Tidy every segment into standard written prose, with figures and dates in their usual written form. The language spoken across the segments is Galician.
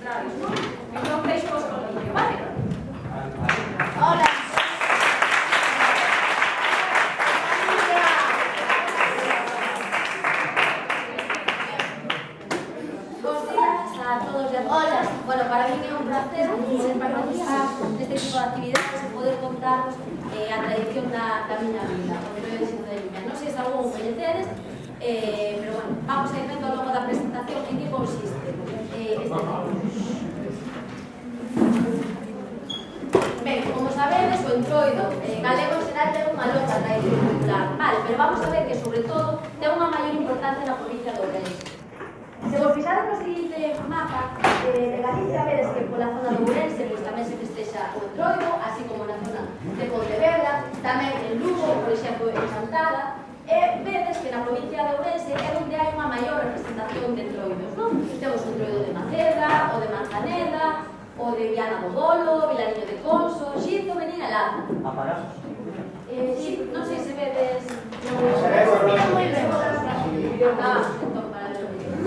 arbitrarios, non? Entón, deixo vos con o vídeo, vale? Hola! Hola, bueno, para mí é un placer ser participar neste tipo de actividades e poder contaros a tradición da miña vida, o Entroido de Xinzo de Limia. Non sei se algún coñecedes, pero bueno, vamos a ir vendo ao longo da presentación en que consiste este tipo. Ben, como sabedes, o Entroido galego en xeral ten unha longa tradición popular, vale, pero vamos a ver que, sobre todo, ten unha maior importancia na provincia de Ourense. Se vos fixades no seguinte mapa de Galicia, vedes que pola zona de Ourense pois tamén se festexa o Entroido, así como na zona de Pontevedra, tamén en Lugo, por exemplo, en Chantada, e vedes que na provincia de Ourense é onde hai unha maior representación de Entroidos, non? Temos o Entroido de Maceda, o de Manzaneda, o de Viana do Bolo, Vilariño de Conso, Xinzo, Venín e Lazo. Apagados? Sí, non sei se vedes... Entón, para ver o vídeo.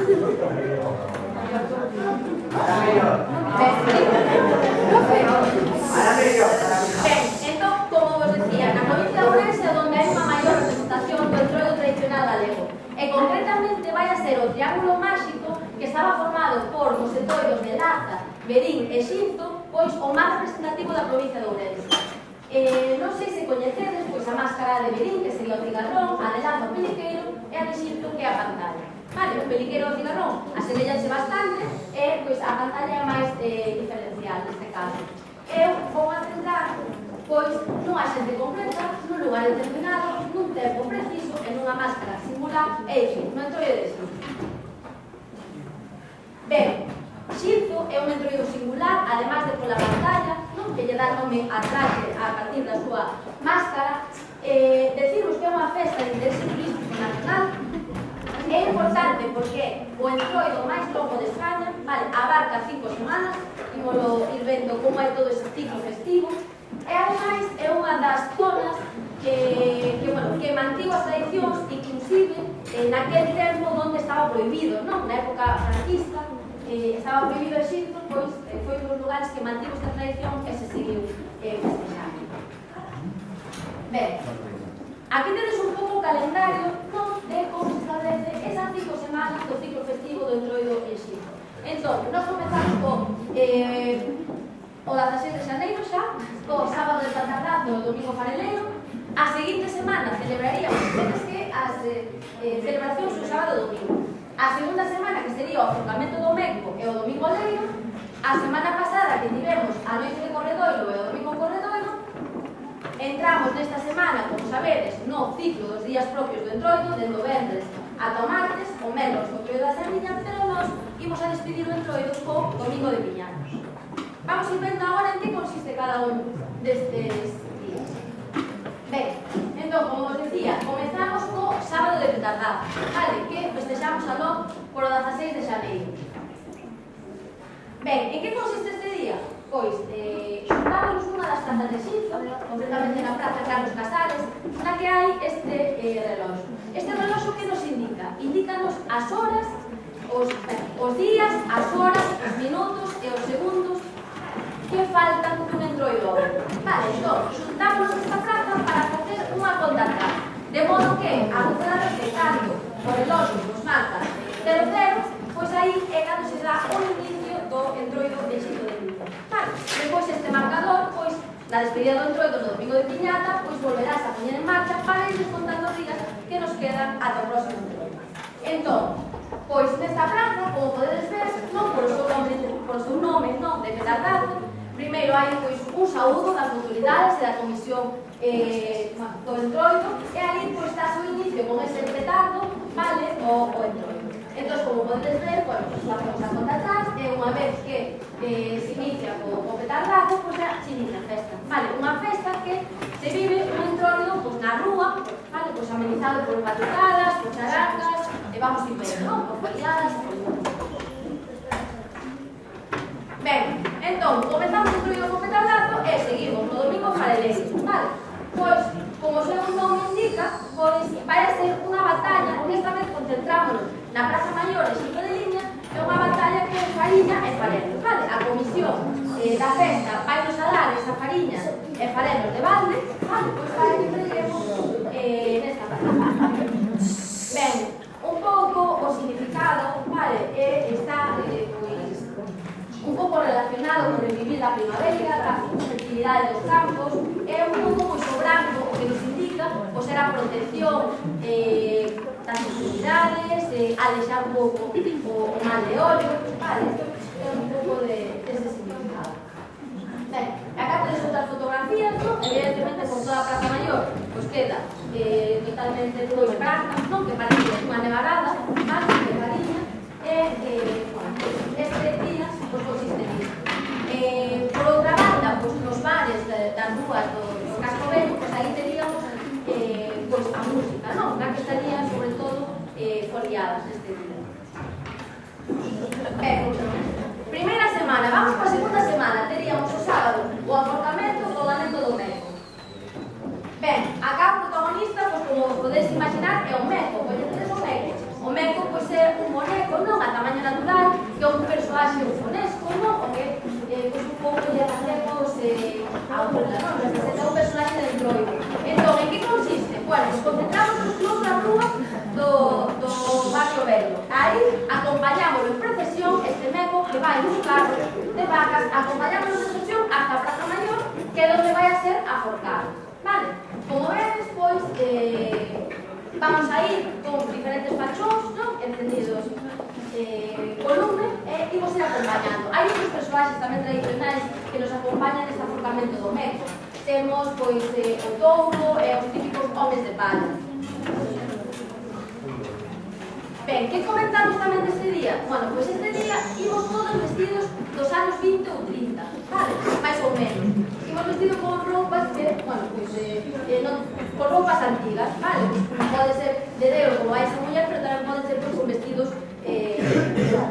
Ben, entón, como vos decía, na provincia de Ourense é onde hai unha maior representación do Entroido tradicional galego. E concretamente vai a ser o triángulo máxico que estaba formado por os entroidos de Laza, Verín e Xinzo, pois o máis representativo da provincia de Ourense. Non sei se coñecedes pois a máscara de Verín, que sería o cigarrón, a de Laza o peliqueiro e a de Xinzo, que é a pantalla. Vale, o peliqueiro e o cigarrón asemellanse bastante e pois a pantalla é máis diferencial neste caso. Eu vou a centrar pois nunha xente concreta, nun lugar determinado, nun tempo preciso e nunha máscara singular, é dicir, no Entroido de Xinzo. Ben, Xinzo é un entroido singular, además de pola pantalla, non? Que lle dá nome a traxe a partir da súa máscara. Deciros que é unha festa de interese turístico nacional. É importante porque o entroido máis longo de España, vale, abarca 5 semanas, ímolo ir vendo como é todo ese ciclo festivo, e ademais é unha das zonas que mantivo as tradicións, inclusive naquel tempo onde estaba prohibido, non? Na época franquista, estaba prohibido o Xinzo, pois foi un dos lugares que mantivo esta tradición e se seguiu festexando. Ben, aquí tedes un pouco o calendario, non? De como se establece esas 5 semanas do ciclo festivo do Entroido en Xinzo. Entón, nós comezamos co 16 de xaneiro xa, co sábado de Tatardazo e o domingo fareleiro. A seguinte semana celebraríamos, vedes que as celebracións o sábado e o domingo. A segunda semana, que sería o aforcamento do Meco e o domingo leiro. A semana pasada, que tivemos a noite de Corredoiro e o domingo Corredoiro. Entramos nesta semana, como sabedes, no ciclo dos días propios do Entroido, desde o vendres ata o martes, o menros co Entroido da Sardiña, pero nós imos a despedir o Entroido co domingo de Piñanos. Vamos ir vendo agora en que consiste cada un destes días. Ben, entón, como vos decía, comezamos co sábado de Petardazo, vale, que festexamos aló por o 16 de xaneiro. Ben, en que consiste este día? Pois, xuntámonos nunha das plazas de Xinzo, concretamente na Praza Carlos Casares, na que hai este reloxo. Este reloxo que nos indica? Indícanos as horas, os días, as horas, os minutos e os segundos que faltan dun entroido. Vale, entón, xuntámonos nesta praza para facer unha conta atrás. De modo que, a voz de tanto o reloxo nos marca 00, pois aí é cando se dá o inicio do entroido de Xinzo de Limia. Vale, depois este marcador, pois, na despedida do entroido no domingo de Piñata, pois volverás a poñer en marcha para ir descontando os días que nos quedan ata o próximo entroido. Entón, pois nesta praza, como podedes ver, non por o seu nome, non, de Petardazo, primeiro hai pois un saúdo das autoridades e da comisión do entroido, e ali pois está o inicio con ese petardo, vale, o entroido. Entón, como podedes ver, bueno, pois facemos a conta atrás, e unha vez que se inicia o petardazo, pois se inicia a festa. Vale, unha festa que se vive un entroido pois na rúa, vale, pois amenizado por batucadas, por charangas, e vamos ir vendo, non? Por foliadas, por ben, entón, comezamos o entroido co petardazo e seguimos no domingo fareleiro, vale? Pois, como o seu nome indica, pois vai a ser unha batalla, esta vez concentrámonos na Praza Maior de Xinzo de Limia, é unha batalla que é Fariña e Farelo, vale? vale? Pois para que empreguemos nesta praza. Ben, un pouco o significado, vale, está, pois, un pouco relacionado con revivir a primavera, a fertilidade dos campos, é un pouco pois, o branco o que nos indica pois, era a protección das enfermidades, alexar un pouco o mal de ollo, vale, é un pouco dese significado. Ben, acá tedes outras fotografías, non? Evidentemente con toda a Praza Maior pois queda totalmente pois branca, non? Que parece unha nevarada, vale, de cariña, bueno, este día pois consiste nisto. Por outra banda, pois nos bares das rúas do Casco Vello, pois aí teríamos pois a música, non? Na que estarían sobre todo foliadas este día. Primeira semana, vamos para a segunda semana, teríamos o sábado o aforcamento do Laneto do Meco. Ben, acá o protagonista, pois como podedes imaginar, é o Meco, coñecedes o Meco. O Meco, pois é un boneco, non? A tamaño natural, que é un personaxe ufonesco, non? O que, pois un pouco lle facemos a burla, non? Representa un personaxe de Entroido. Entón, en que consiste? Bueno, nos concentramos nos clubs da rúa do barrio Velho. Aí acompañamos en procesión este Meco que vai nun carro de vacas, acompañamos en procesión hasta a Praza Maior, que é onde vai a ser aforcado. Vale? Como vedes, pois, vamos a ir con diferentes fachóns, non? Encendidos co lume, e imos ir acompañando. Hai outros personaxes tamén tradicionais que nos acompañan neste aforcamento do Meco. Temos, pois, o touro e os típicos homes de palla. Ben, que comentamos tamén deste día? Bueno, pois este día imos todos vestidos dos anos 20 ou 30, vale? Mais ou menos. Imos vestidos con roupas que, bueno, pois, con roupas antigas, vale? Pode ser de Deus como a esa muller, pero tamén pode ser pois, con vestidos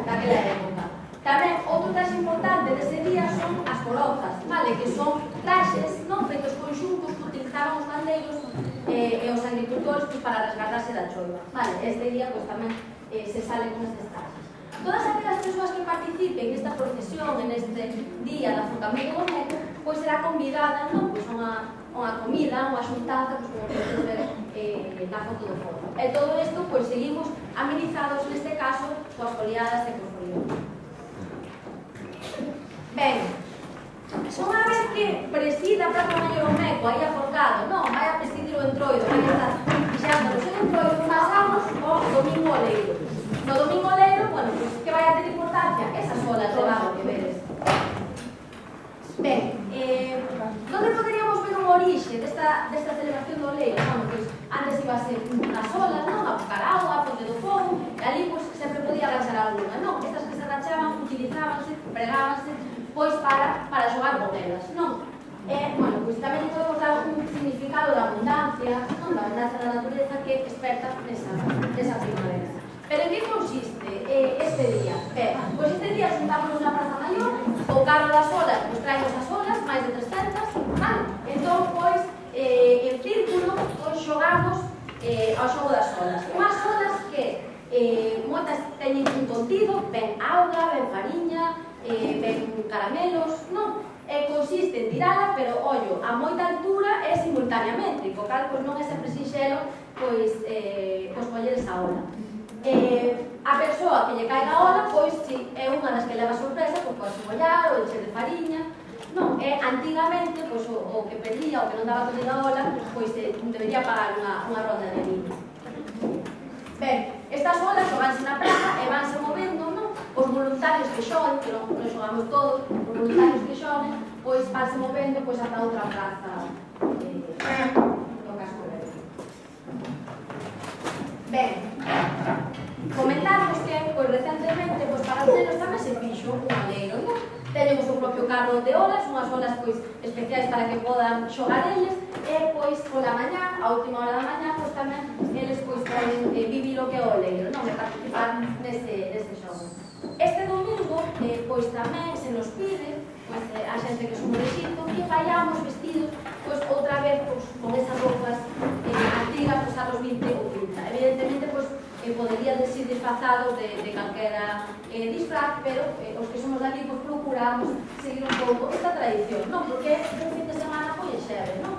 daquela época. Tamén, outro traxe importante dese día son as colozas, vale? Que son traxes, non? Feitos conxuntos que utilizaban os gandeiros e os agricultores pois, para resguardarse da choiva, vale? Este día pois, tamén se sale con estes traxes. Todas aquelas persoas que participen nesta procesión, en este día de aforcamento do Meco, pois será convidada, non? Pois unha comida, unha xuntanza, pois como podes ver na foto do fondo. E todo isto, pois seguimos amenizados neste caso coas foliadas e cos folións. Ben, unha vez que presida a Praza Maior o Meco aí aforcado, non, vai a presidir o Entroido, vai a estar fixando o seu Entroido, pasamos o Domingo Oleiro. No Domingo Oleiro, bueno, pues, que vai a ter importancia esas olas de vago que vedes. Ben, onde poderíamos ver unha orixe desta celebración do Oleiro? Bueno, pues, antes iba a ser nas olas, non? A buscar agua, a Ponte do Fogo, e ali, pues, sempre podía agachar alguna, non? Estas que se agachaban, utilizábanse, pregábanse, pois para xogar con elas, non? Bueno, pois tamén podemos dar un significado da abundancia, non? Da abundancia da natureza que desperta nesa primavera. Pero en que consiste este día? Pois este día xuntámonos na Praza Maior, o carro das olas, pois traemos as olas, máis de 300, vale? Entón, pois, en círculo, pois xogamos ao xogo das olas. Unhas olas que moitas teñen un contido, ben auga, ben fariña, ben caramelos, non? Consiste en tirala, pero, ollo, a moita altura e simultaneamente, co cal, pois, non é sempre sinxelo, pois, coller esa ola. A persoa que lle caiga a ola, pois, si é unha das que leva sorpresa, pois, pode mollar ou encher de fariña, non? Antigamente, pois, o que pedía, o que non daba collida a ola, pois, debería pagar unha ronda de vino. Ben, estas olas xoganse na praza e vanse movendo, non? Os voluntarios que xogan, que non xogamos todos, os voluntarios que xogan, pois vanse movendo pois ata outra praza no Casco Vello. Ben, comentamos que pois recentemente pois para os nenos tamén se fixo un oleiro, non? Teñen o seu propio carro de olas, unhas olas pois especiais para que podan xogar eles, e pois pola mañá, a última hora da mañá, pois tamén eles pois poden vivir o que é o oleiro, non? E participar neste xogo. Este domingo, pois tamén se nos pide, pois, a xente que somos de Xinto, que vayamos vestidos, pois outra vez, pois, con esas roupas antigas, pois, anos 20 ou 30. Evidentemente, pois, podería ir disfrazados de calquera disfraz, pero os que somos daqui, pois, procuramos seguir un pouco esta tradición, non? Porque un fin de semana, pois, xeve, non?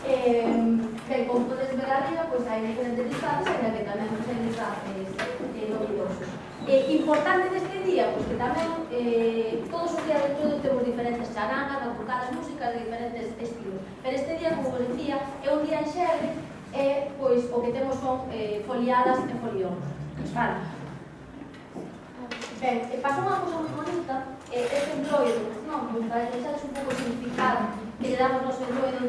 Ben, como podes ver arriba, pois hai diferentes disfraces, ainda que tamén hai disfraces novidosos. Importante deste día, pois que tamén todos os días de todo temos diferentes charangas, batucadas, músicas de diferentes estilos. Pero este día, como vos decía, é un día en xerre, pois o que temos son foliadas e folións. Vale. Ben, pasou unha cousa moi bonita, este entroido, non, para deixarles un pouco o significado que lle damos nos entroido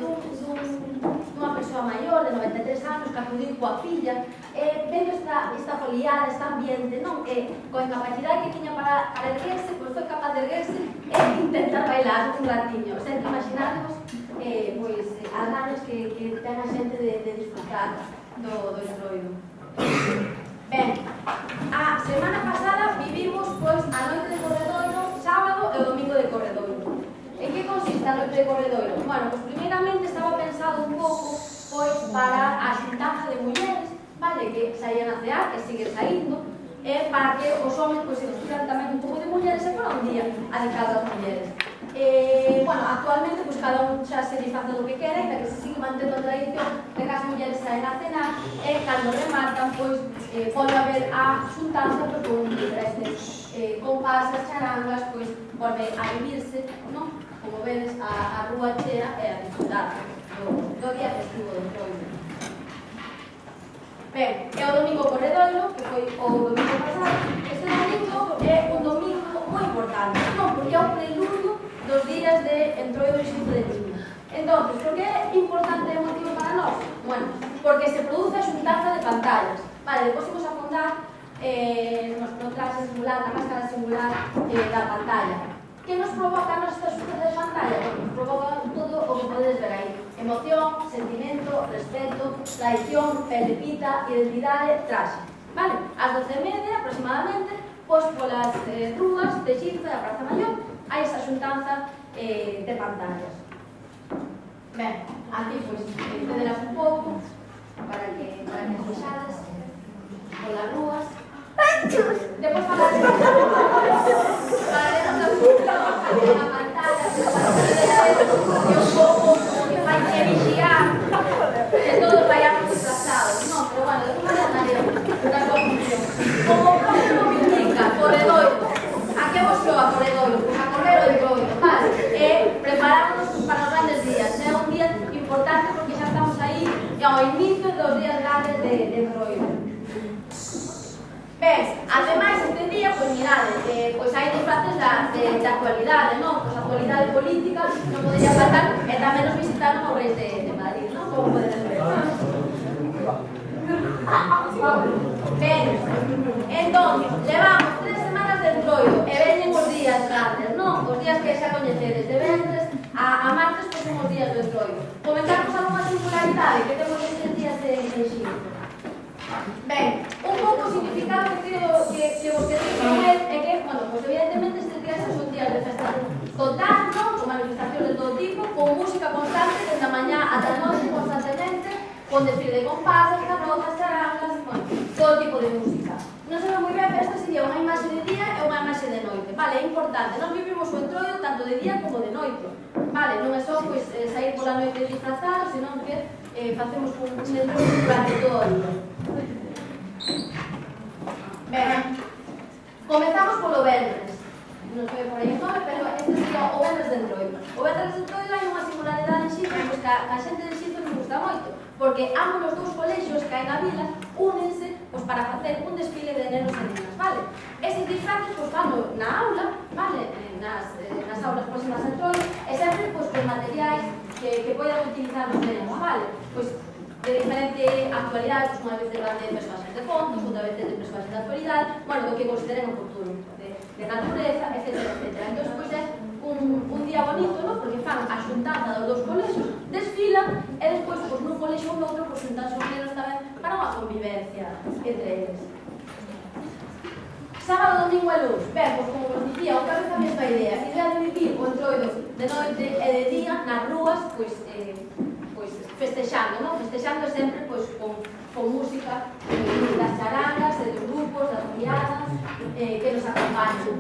dunha persoa maior de 93 anos que acudiu coa filla, vendo esta foliada, este ambiente, non? Coa incapacidade que tiña para erguerse, pois foi capaz de erguerse e intentar bailar un ratiño. Sempre imaginarvos as ganas que ten a xente de disfrutar do entroido. Ben, a semana pasada vivimos a noite de Corredoiro, sábado e o domingo de Corredoiro. En que consiste a noite de Corredoiro? Bueno, pois primeiramente estaba pensado un pouco para a xuntanza de mulleres, vale, que saían a cear, que siguen saindo, para que os homens se vestiran tamén un pouco de mulleres e fora un día dedicado ás mulleres. Bueno, actualmente cada un xa se disfraza do que quere, pero que se sigue mantendo a tradición de que as mulleres saen a cenar e cando remarcan, pode haber a xuntanza con diferentes compasas, charangas, volve a vivirse, non? Como vedes, a rúa chea e a disfrutar do día festivo do entroido. Ben, é o domingo Corredoiro, que foi o domingo pasado. Este domingo é un domingo moi importante, non? Porque é o preludio dos días de entroido e xunto de niño. Entón, por que é importante e motivo para nós? Bueno, porque se produce a xuntanza de pantallas. Vale, depois imos a afondar no traxe singular, na máscara singular da pantalla. Que nos provoca esta xuntanza de pantalla? Bueno, nos provoca todo o que podedes ver aí. Emoción, sentimento, respeto, traición, pelepita, identidade, traxe. Vale? Ás 12:30 aproximadamente, polas rúas de Xinzo e a Praza Maior, hai esa xuntanza de pantallas. Ben, aquí cederas un pouco para que vexades polas rúas. Depois falaremos da pantalla, que un pouco que vai que vixiar que todos vayamos desplazados, non? Pero bueno, de como maneira da confusión. Como o propio nome indica, Corredoiro, a que vos soa Corredoiro? A correr o entroido, vale? Preparamos para os grandes días, é un día importante porque xa estamos aí ao inicio dos días grandes de entroido. Ben, ademais este día, mirade, hai disfraces de actualidade, non? A actualidade política non podería faltar e tamén nos visitaron os reis de Madrid, non? Como podedes ver. Ben, entón, levamos 3 semanas de entroido e veñen os días grandes, non? Os días que xa coñecedes, de ventres a martes, son os días do entroido. Comentamos algunha singularidade que temos estes días de Xinzo. Ben, un pouco o significado que creo que vos queréis saber é que, bueno, evidentemente estes días son días de festa total, non? Con manifestacións de todo tipo, con música constante, desde a mañá ata a noite constantemente, con desfile de compasas, carrozas, charangas, bueno, todo tipo de música. Non se ve moi ben, pero esta sería unha imaxe de día e unha imaxe de noite, vale? É importante, nós vivimos o entroido tanto de día como de noite, vale? Non é só, sair pola noite disfrazados, senón que facemos un entroido durante todo o día. Ben, comezamos polo venres. Non sei por aí o nome, pero este sería o venres de entroido. O venres de entroido hai unha singularidade en Xinzo, pois que a xente de Xinzo nos gusta moito, porque ambos os dous colexios que hai na vila únense para facer un desfile de nenos e nenas, vale? Estes disfraces fano na aula, vale? Nas aulas próximas a entroido, e sempre con materiais que poidan utilizar os nenos, vale? De diferente actualidade, unha vez de persoaxes de contos, outra vez de persoaxes de actualidade, bueno, do que consideren oportuno, de natureza, etc. Entón, é un día bonito, non? Porque fan a xuntanza dos dous colexios, desfilan, e despois, nun colexio ou noutro, xuntanse os nenos tamén para unha convivencia entre eles. Sábado, domingo e luns. Ben, como vos dicía, outra vez a mesma idea. Idea de vivir o entroido de noite e de día nas rúas, festexando, non? Festexando sempre con música das charangas, dos grupos, das foliadas que nos acompañan.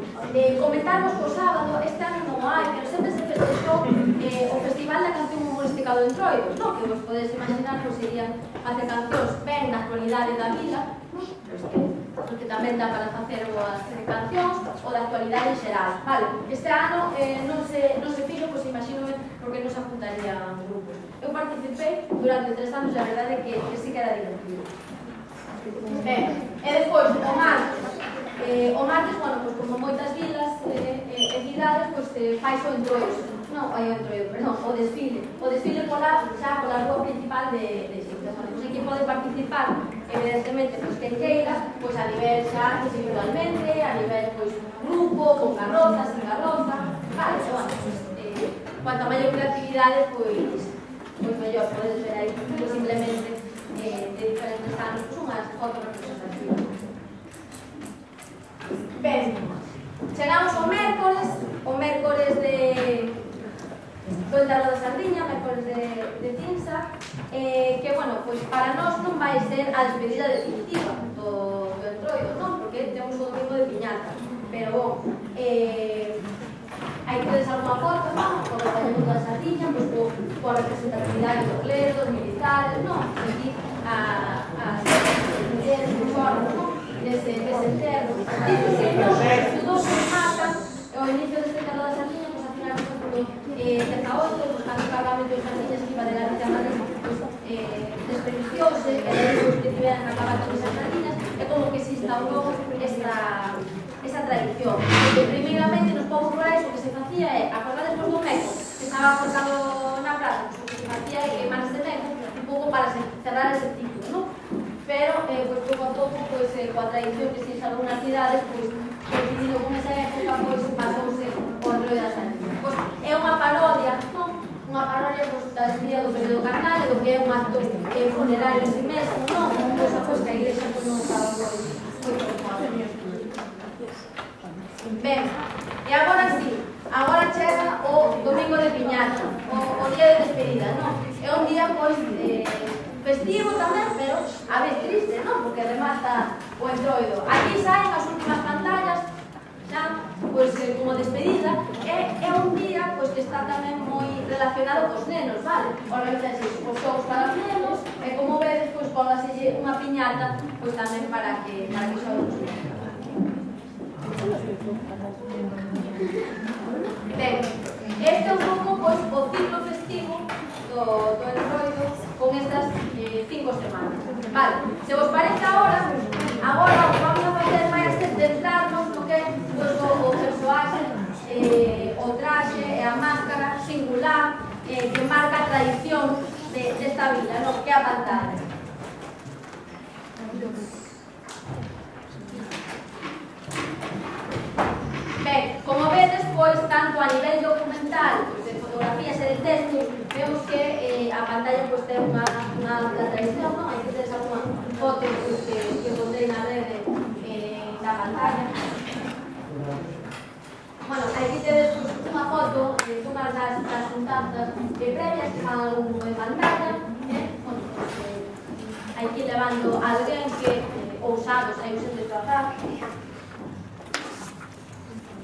Comentarmos que o sábado, este ano non hai, pero sempre se festexou o Festival da Canción Humorística música do Entroido, non? Que vos podes imaginar, pois serían facer cancións ben na actualidade da vila, non? Porque tamén dá para facer boas cancións ou da actualidade en xeral, vale? Este ano non se fixo, pois imaginome porque non se apuntarían grupos. Eu participei durante 3 anos e a verdade é que sí que era divertido. Ben, e despois, o martes, bueno, pois como moitas vilas e cidades, pois fais o Entroido, non, o Entroido, perdón, o desfile xa pola rúa principal de Xipre. Pois aquí pode participar, evidentemente, pois quen queira, pois a nivel xa individualmente, a nivel, pois, grupo, con carroza, sin carroza, vale, bueno, cuanto a maior creatividade, pois mellor, podes ver aí, pois simplemente de diferentes anos, pois unhas fotos representativas. Ben, chegamos ao mércores do enterro da Sardiña, mércores de Cinsa, que, bueno, pois para nós non vai ser a despedida definitiva do Entroido, non? Porque temos o domingo de piñata, pero, bon, hai que des alguna foto, non? O retallamento da Sardiña, pois coa representatividade do clero, dos militares, non? Aquí, as mulleres, os hornos, non? Dese enterro. Dice que non, estudos que matan ao inicio deste enterro da Sardiña, pois a final, por exemplo, cerca 8, pois cando cargamento de Sardiñas que iba de la vida a Madrid, pois desperdiciouse, e depois que tiveran que acabar con esas Sardiñas, é como que se instaurou esa tradición. Porque primeiramente nos povos rurais o que se facía é, acordades do meco que estaba cortado na praza, pois o que se facía é queimar ese meco un pouco para cerrar ese ciclo, non? Pero, pois, pouco a pouco, pois, coa tradición que se instalou nas cidades, pois, coincidindo con esa época, pois, pasouse o Entroido da Sardiña. Pois, é unha parodia, non? Unha parodia, pois, da despedida do período carnal, do que é un acto funerario en si mesmo, non? Pois, pois, que a igrexa, pois, non estaba, pois, ben, e agora sí, agora chega o domingo de piñata, o día de despedida, non? É un día, pois, festivo tamén, pero a vez triste, non? Porque remata o Entroido. Aquí saen as últimas pantallas, xa, pois, como despedida, e é un día, pois, que está tamén moi relacionado cos nenos, vale? Organizanse os xogos para os nenos, e como vedes, pois, póngaselle unha piñata, pois, tamén para que xoven os nenos. Ben, este é un pouco, pois, o ciclo festivo do Entroido con estas 5 semanas. Vale, se vos parece agora o que vamos a facer vai ser centrarnos no que é o persoaxe, o traxe e a máscara singular que marca a tradición desta vila, no? Que é a pantalla. Ben, como vedes, pois, tanto a nivel documental, de fotografías e de textos, vemos que a pantalla, pois, ten unha tradición, non? Hai que ter alguna foto que botei na rede da pantalla. Bueno, hai que ter unha foto dunhas das juntanzas previas que fan algún en pantalla, bueno, hai que ir levando a alguén que ousados hai un xente trazar.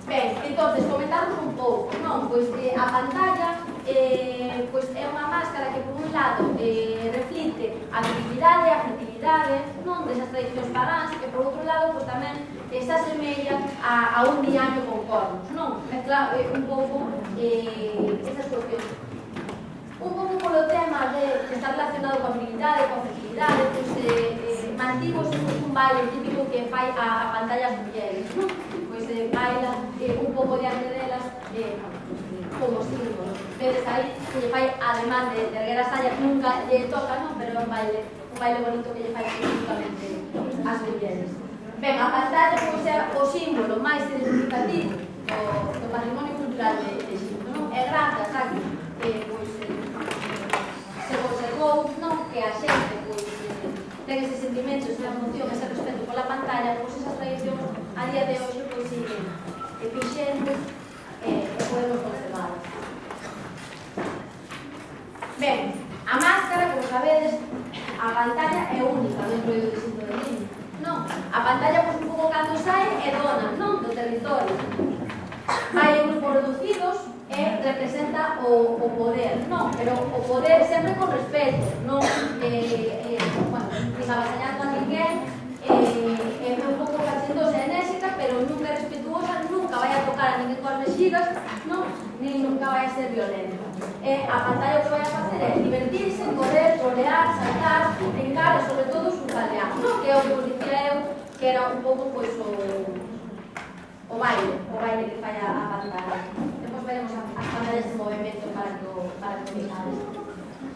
Ben, entonces, comentamos un pouco, non? Pois a pantalla pois é unha máscara que, por un lado, reflite a actividade e a afectividade, non? Desas tradicións pagás, e, por outro lado, pois tamén se asemella a un diaño con cornos, non? Mezcla un pouco esas cuestións. Un pouco polo tema de estar relacionado coa habilidade, coa afectividade, pois mantivos un baile típico que fai a pantalla as mulleres, non? Pois baila un pouco diante delas como símbolo. Vedes aí que lle fai, además de erguer as tallas, nunca lle toca, non? Pero é un baile bonito que lle fai específicamente as mulleres. Ben, a pantalla pois é o símbolo máis identificativo do patrimonio cultural de Xipre, non? E grazas a que pois se conservou, non? Que a xente pois ten ese sentimento, esa emoción, ese respeto pola pantalla, pois esas tradicións a día de hoxe pois siguen vixentes e podemos conservadas. Ben, a máscara, como sabedes, a pantalla é única dentro do distrito de Limia, non? A pantalla, pois, un pouco cando sai é dona, non? Do territorio. Vai en grupos reducidos e representa o o poder, non, pero o poder sempre con respeto, non, bueno, avasallando a ninguén, un pouco fachendosa e enérxica, pero nunca respetuosa, nunca vai a tocar a ninguén coas mexigas, non, nin nunca vai a ser violenta. A pantalla o que vai a facer é divertirse, correr, trolear, saltar, brincar e sobre todo surfalear, non? Que é o que vos dicía eu, que era un pouco pois o baile que fai a pantalla. Depois veremos as pantallas de movimento para que o vexades.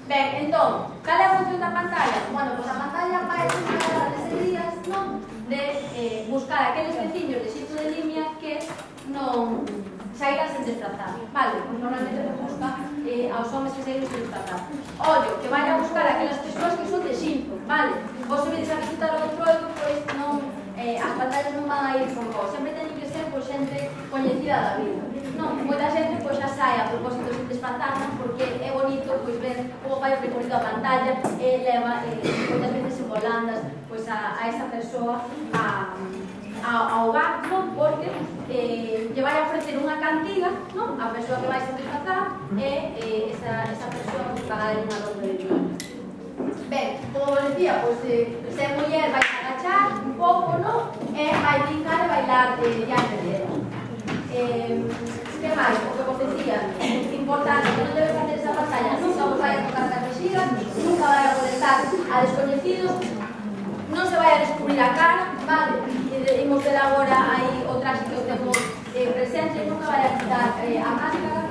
Ben, entón, cal é a función da pantalla? Bueno, pois a pantalla vai encargar desde días, non? De buscar aqueles veciños de xito de limia que non saíran sen desplazar, vale? Pois normalmente se busca aos homens que saíran sen desplazar. Ollo, que vai a buscar aquelas persoas que son de xinto, vale? Vos se vedes a visitar o Entroido, pois non, as pantallas non van a ir con vos, sempre teñen que ser pois xente coñecida da vida. Non, moita xente pois xa sai a propósito sen desplazar, porque é bonito pois ver como vai o recorrido a pantalla e leva moitas veces en volandas pois a esa persoa ao bar, non? Porque lle vai a ofrecer unha cantiga, non? A persoa que vai se desplazar e esa persoa que paga unha ronda de dinero. Ben, como vos decía, pois se é muller vai agachar un pouco, non? E vai brincar e bailar diante dela. Que máis? O que vos decía, importante, que non debe facer esa pantalla, nunca vos vai a tocar as mexigas, nunca vai a molestar a descoñecidos, non se vai a descubrir a cara, vale? Imos ver agora aí o traxe que o temos presente, nunca vai a quitar a máscara.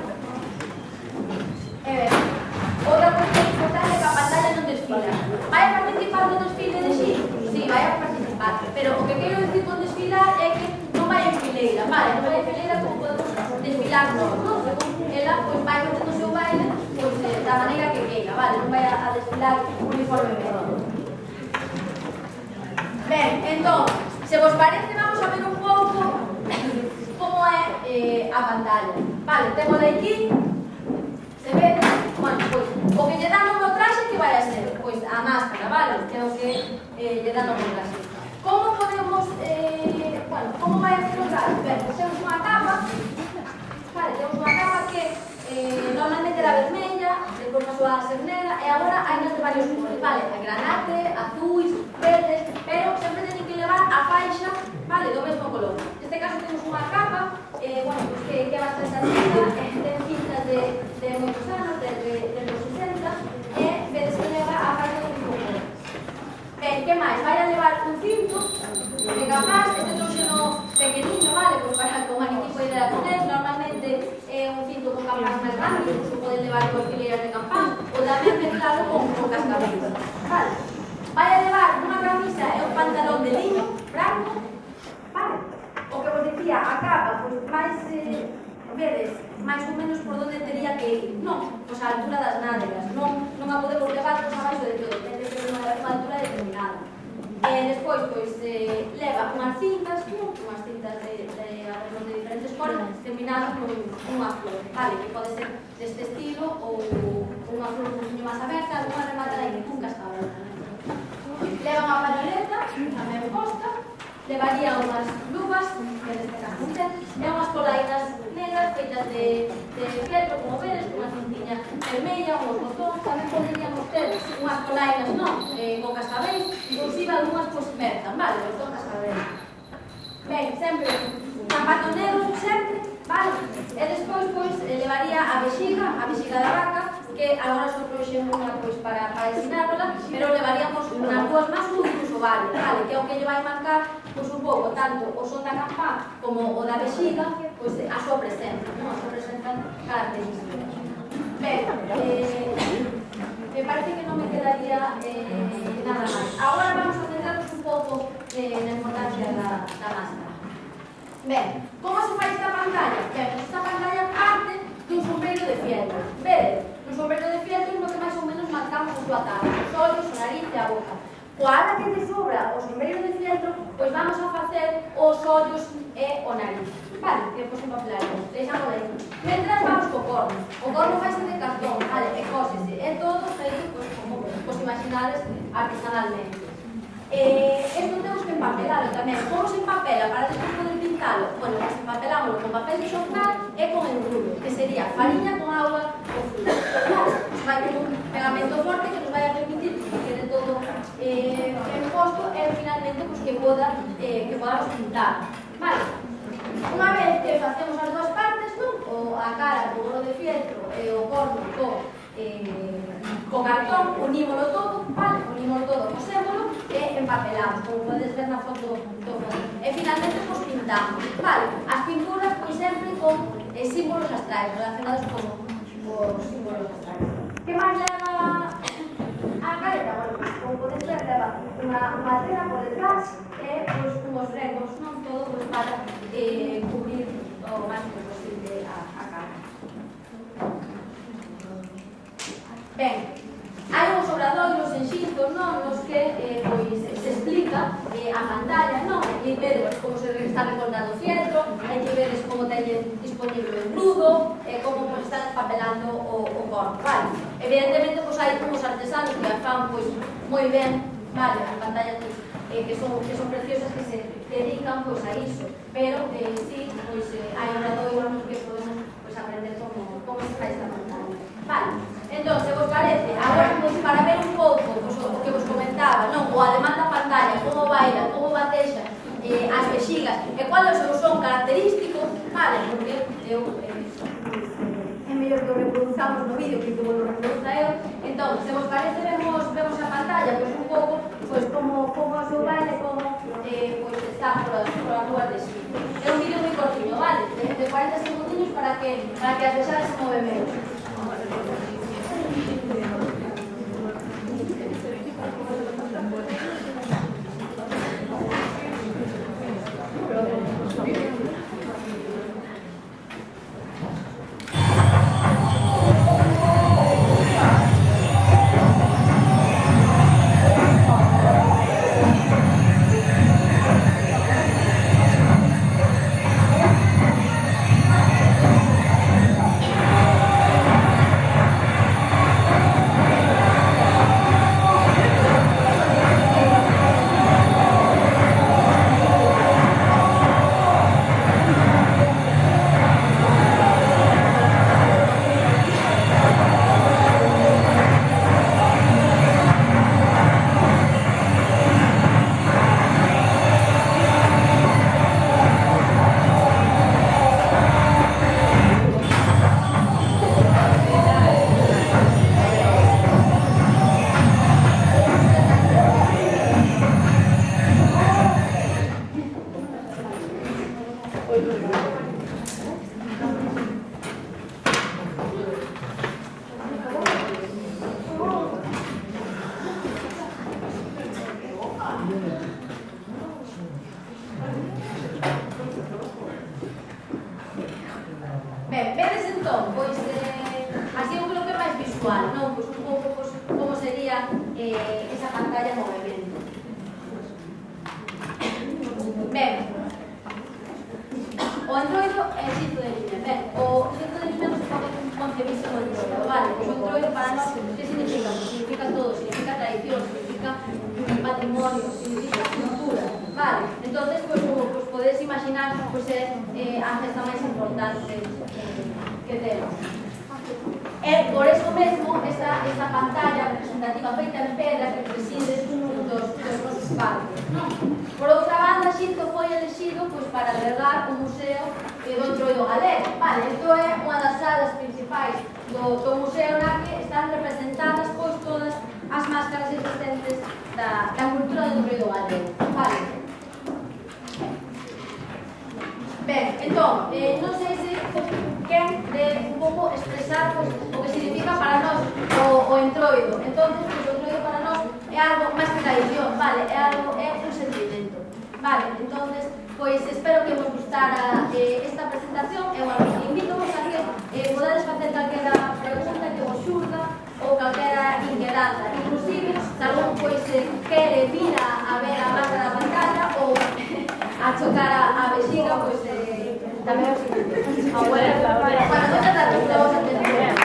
Outra cuestión importante é que a pantalla non desfila. Vai a participar no desfile de xi? Sí, vai a participar, pero o que quero decir con desfilar é que non vai en fileira, vale? Non vai en fileira como podemos desfilar nós, non? Ela pois vai facendo o seu baile pois, da maneira que queira, vale? Non vai a desfilar uniformemente. Ben, entón, se vos parece, vamos a ver un pouco como é a pantalla. Vale, temos aquí, se ve, bueno, pois, o que lle dan no traxe que vai a ser, pois, a máscara, vale? Que é o que lle dan no traxe. Como podemos, bueno, como vai a ser o traxe? Ben, pois temos unha capa, vale, temos unha capa que normalmente era vermella, depois pasou a ser negra e agora hai de varios colores, vale? A granate, azuis, verdes, pero sempre teñen que levar a faixa, vale, do mesmo color. Neste caso temos unha capa, bueno, pues que é bastante antiga, ten cintas de moitos anos, desde os 60, e vedes que leva a faixa do mesmo color. Ben, que máis? Vai a levar un cinto de capaz, este trouxeno pequeniño, vale, pues para que o maniquí poida poner, normalmente é un cinto con campás máis grande, que se poden levar con fileiras de campás, ou tamén mezclado con cascabelas, vale. Vai a levar unha camisa e un pantalón de liño branco, vale. O que vos dicía, a capa, pois máis, vedes, máis ou menos por onde teria que ir, non, pois a altura das nádegas, non a podemos levar pois abaixo de todo, ten que ser unha altura determinada. Despois, pois, leva unhas cintas de diferentes cores, terminadas con unha flor, vale, que pode ser deste estilo ou unha flor un poquinho máis aberta, unha rematada aí con cascabel. Leva unha pañoleta, tamén posta, levaría unhas luvas, que neste caso ten, e unhas polainas negras feitas de fieltro, como vedes, unha cintiña vermella, uns botóns, tamén poderíamos ter unhas polainas, non, con cascabeis, inclusive algunhas pois mercan, vale, con cascabeis. Ben, sempre, zapato negro, sempre, vale, e despois, pois, levaría a vexiga da vaca, que agora só trouxen unha pois para ensinárnosla, pero levaríamos nas dúas más ou incluso varias, vale, que é o que lle vai marcar pois un pouco tanto o son da campá como o da vexiga, pois a súa presencia, non? A súa presencia característica. Ben, me parece que non me quedaría nada máis. Agora vamos a centrarnos un pouco na importancia da máscara. Ben, como se fai esta pantalla? Ben, esta pantalla parte dun sombreiro de fieltro. Vedes? Un sombreiro de fieltro no que máis ou menos marcamos a súa cara, os ollos, o nariz e a boca. Coa ala que te sobra o sombreiro de fieltro, pois vamos a facer os ollos e o nariz. Vale, que pos en papelario, deixamos aí. Mentras vamos co corno. O corno faise de cartón, vale, e cósese. É todo feito, pois, como vos imaginades, artesanalmente. Esto temos que empapelalo tamén. Como se empapela para despois poder pintar? pintalo? Bueno, pues empapelámoslo con papel de xornal e con engrudo, que sería fariña con agua ou fruta. Nos vai ter un pegamento forte que nos vai a permitir que quede todo ben posto e finalmente pues, que podamos pintar. Vale? Unha vez que facemos as dúas partes, non? A cara co bolo de fieltro e o corno co cartón, unímolo todo, vale? Unímolo todo, cosémolo e empapelamos, como podes ver na foto do fondo. E finalmente, pues, pintamos. Vale? As pinturas, pues, sempre con símbolos astrais, relacionados con os símbolos astrais. Que máis leva a careta? Bueno, pues, como podes ver, leva unha tela por detrás e pues, unhos recos, non todo, pues, para cubrir o máximo posible a cara. Ben, hai uns obradoiros en xintos, non, nos que pois, se explica a pantalla, non? Hai que vedes como se está recortando o fieltro, hai que vedes como teñen disponible o engrudo, como pois, están papelando o corpo, vale? Evidentemente, pois, hai uns artesanos que fan pois, moi ben, vale, as pantallas que son preciosas, que se dedican pois, a iso, pero sí, pois, hai obradoiros nos que podemos pois, aprender como se fai esta pantalla. Vale, entón, se vos parece, agora pois, para ver un pouco pois, o que vos comentaba, non? O ademán da pantalla, como baila, como batexa as vexigas e cual é o seu son característico, vale, porque é mellor que o reproduzamos no vídeo que vos lo reproduza eu. Entón, se vos parece, vemos a pantalla pois, un pouco pois, como o seu baile, como pois, está por as rúas de Xinto. É un vídeo moi cortiño, vale? De 40 segundinhos para que as vexades se moven menos. Ben, vedes entón, pois, así eu creo que é máis visual, non? Pois un pouco pois, como sería esa pantalla en movimento. Ben, o entroido é o xinto de liña. Ben, o xinto de liña non se pode concebirse o entroido, vale? O entroido para nós, que significa? Pues significa todo, significa tradición, significa patrimonio, significa cultura, vale? Entonces, pues, como pues, podes imaginar, pues é a festa máis importante que temos. E por eso mesmo, esta pantalla representativa feita en pedra que preside un dos nosos parques, non? Por outra banda, Xinto foi elexido pues, para albergar o museo do Entroido galego. Vale, isto é unha das salas principais do museo na que están representadas pois, todas as máscaras existentes da cultura do Entroido galego. Vale. Ben, entón, non sei se quen de un pouco expresar pues, o que significa para nós o entroido. Entón, pues, o entroido para nós é algo máis que tradición, vale? É un sentimento. Vale, entonces, pois espero que vos gustara esta presentación e, bueno, invito-vos a que podedes facer calquera pregunta que vos xurda ou calquera inquedanza. Inclusive, se algún pois quere vir a ver a máscara da pantalla ou a chocar a vexiga, pois tamén os invito. Bueno, moitas gracias por a vosa atención.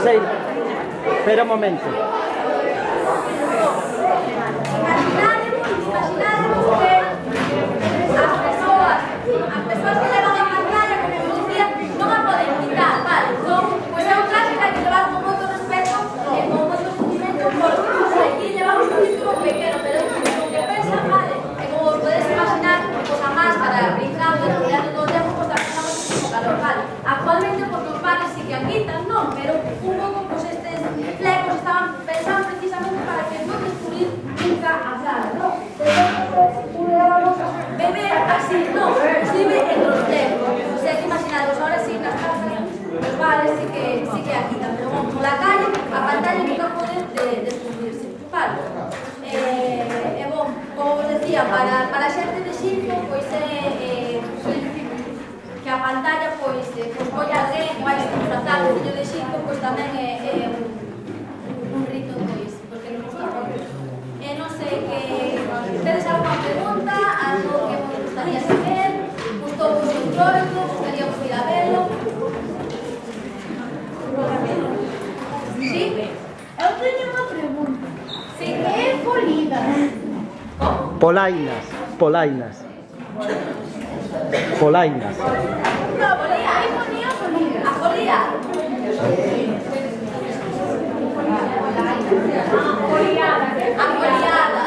Seira, espera un momento. Imaginaremos que as persoas que levan a pantalla, como eu dicía, non a poden quitar, vale? Entón, pois é un traxe que hai que levar con moito respeto e con moito sentimiento, porque aquí levamos un título pequeno, pero o que pensan, vale? E como vos podedes imaginar, pois a máscara brincando e rodeando todo o tempo, pois tamén dá moitísimo calor, vale? Actualmente, pois os bares sí que a quitan, non? Pero un pouco, pois estes flecos estaban pensados precisamente para que non descubrir nunca a cara, non? Beber así, non, inclusive entre os tempos. O sea, que imaginaros, ahora sí, nas casas, os bares sí que aquí tamén, pero por la calle, a pantalla nunca pode descubrirse. Vale. E bom, como vos decía, para a xente de Xinzo, pois é que a pantalla, pois coi alguén máis disfrazado de Xinzo, pois tamén é un rito, pois, porque non gusta moito. Non sei que tedes alguna pregunta, algo que vos gustaría saber, gustou vos o entroido, gustaría vos ir a velo. Sí? Eu teño unha pregunta. Sí. Que é Polidas? Como? Polainas. Polainas. No, polía, aí ponía polía. A polía. A foliada.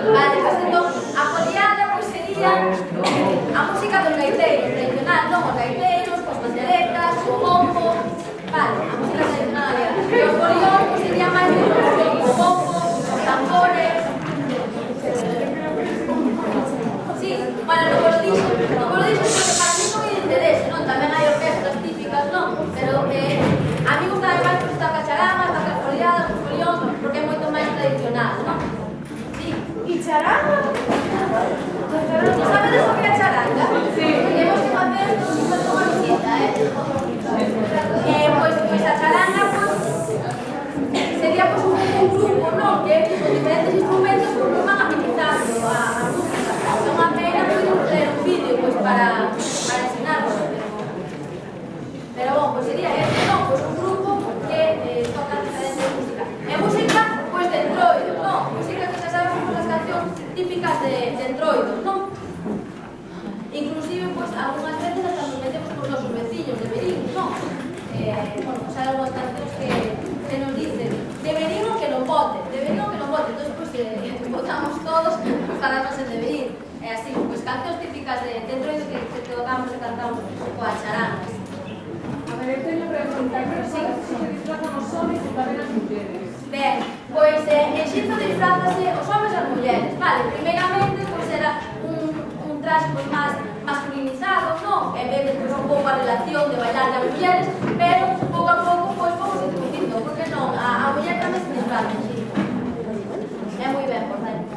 Vale, pues entón, a foliada pues sería a música dos gaiteiros, tradicional, non? Os gaiteiros, as panderetas, o bombo. Vale, a música tradicional galega. E o folión pues sería máis de o bombo, os tambores. Sí, bueno, non vos lo dixo porque para mí non me interese, non? Tamén hai orquestas típicas, non? Pero a mí gusta máis pues esta cacharanga, esta foliada, o folión, porque é moito máis tradicional, non? Sí. E charanga? Non sabedes o que é charanga? Sí. Temos que facer unha visita, Pois a charanga, sería un grupo, non? Que con diferentes instrumentos van amenizando a música. É unha pena ter un vídeo para ensinarnos, pero bon, pois sería este, non? Pois un grupo que toca diferentes música. E música, pois de entroido, non? Música que xa sabemos as cancións típicas de entroido, non? Inclusive, pois, algunhas veces hasta nos metemos con os veciños de Verín, non? Bueno, xa hai algunhas cancións que nos dicen de Verín o que non vote, entón, pois, votamos todos para non ser de Verín. É así, pois, cancións típicas de entroido que tocamos e cantamos coas charangas. A ver, eu teño pregunta, que se disfrazan os homens e tamén as mulleres? Ben, pois en Xinzo disfrazase os homens e as mulleres, vale? Primeiramente, pois era un traxe pois máis masculinizado, non? E vedes pois un pouco a relación de bailar das mulleres, pero pouco a pouco pois vamos introducindo, porque non? A muller tamén se disfraza en Xinzo. É moi ben, por certo.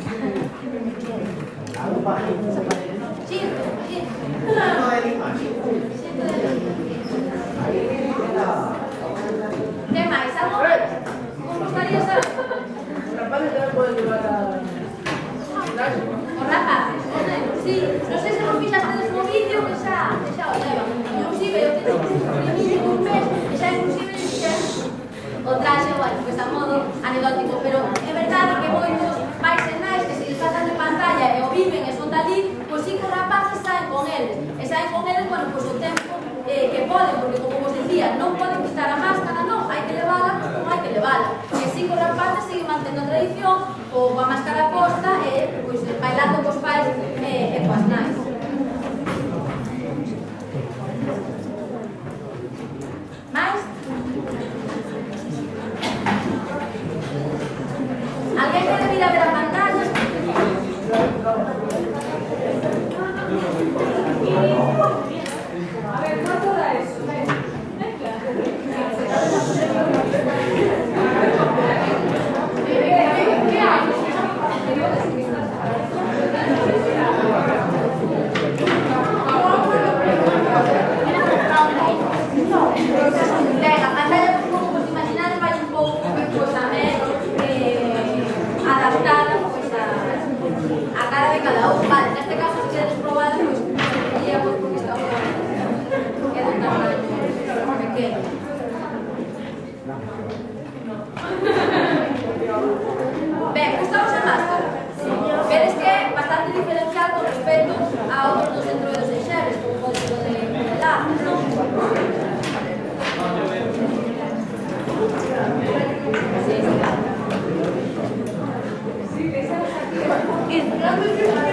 Xinzo. Que máis? Algo máis? Como gustaría saber? Os rapaces tamén poden llevar a... Os rapaces, sí. Non sei se non fixastedes no vídeo que xa o levan. Inclusive, eu teño un vídeo dun mes que xa inclusive fixeron o traxe, bueno, pues a modo anecdótico, pero é verdade que moitos pais e nais que se disfrazan de pantalla e o viven e son dali, pois sí que os rapaces saen con eles. E saen con eles, bueno, pois o tempo que poden, porque como vos decía, non poden quitar a máscara, non, hai que levala, non hai que levala. E sí que os rapaces siguen mantendo a tradición, ou a máscara posta e, pois, bailando cos pais e coas nais. Mais? Alguén quere vir a ver a pantalla? A ver, ¿cuánto da eso? ¿Qué hay? Ben, a pantalla, como vos imaginades, vai un pouco pois, tamén adaptada pois, a cara de cada un. Vale, neste caso, se queredes probar, pois, sería pois, porque está un tamaño pequeno. Entrando